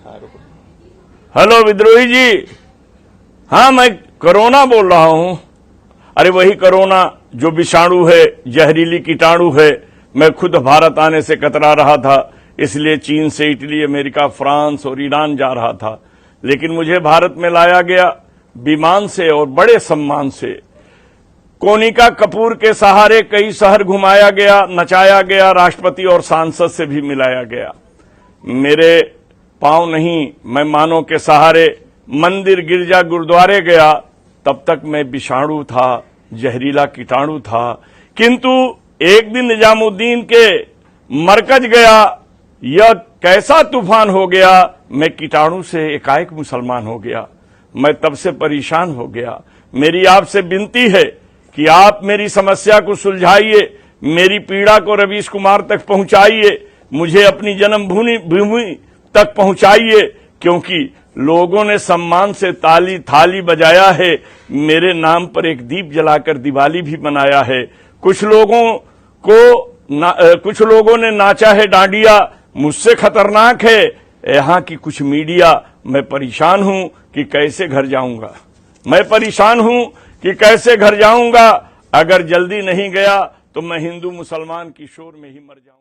Hello विद्रोही जी, हाँ मैं कोरोना बोल रहा हूं। अरे वही कोरोना जो विषाणु है, जहरीली कीटाणु है। मैं खुद भारत आने से कतरा रहा था, इसलिए चीन से इटली, अमेरिका, फ्रांस और ईरान जा रहा था, लेकिन मुझे भारत में लाया गया विमान से और बड़े सम्मान से। कोनिका कपूर के सहारे कई शहर घुमाया गया, नचाया गया, राष्ट्रपति और सांसद से भी मिलाया गया। मेरे पांव नहीं, मैं मानों के सहारे मंदिर, गिरजा, गुरुद्वारे गया। तब तक मैं विषाणु था, जहरीला कीटाणु था। किंतु एक दिन निजामुद्दीन के मरकज गया, यह कैसा तूफान हो गया, मैं कीटाणु से एकाएक मुसलमान हो गया। मैं तब से परेशान हो गया। मेरी आपसे विनती है कि आप मेरी समस्या को सुलझाइए, मेरी पीड़ा को रवीश कुमार तक पहुंचाइए, मुझे अपनी जन्मभूमि तक पहुंचाइए, क्योंकि लोगों ने सम्मान से थाली बजाया है। मेरे नाम पर एक दीप जलाकर दिवाली भी मनाया है। कुछ लोगों ने नाचा है डांडिया, मुझसे खतरनाक है यहाँ की कुछ मीडिया। मैं परेशान हूं कि कैसे घर जाऊंगा, मैं परेशान हूं कि कैसे घर जाऊंगा। अगर जल्दी नहीं गया तो मैं हिंदू मुसलमान की शोर में ही मर जाऊंगा।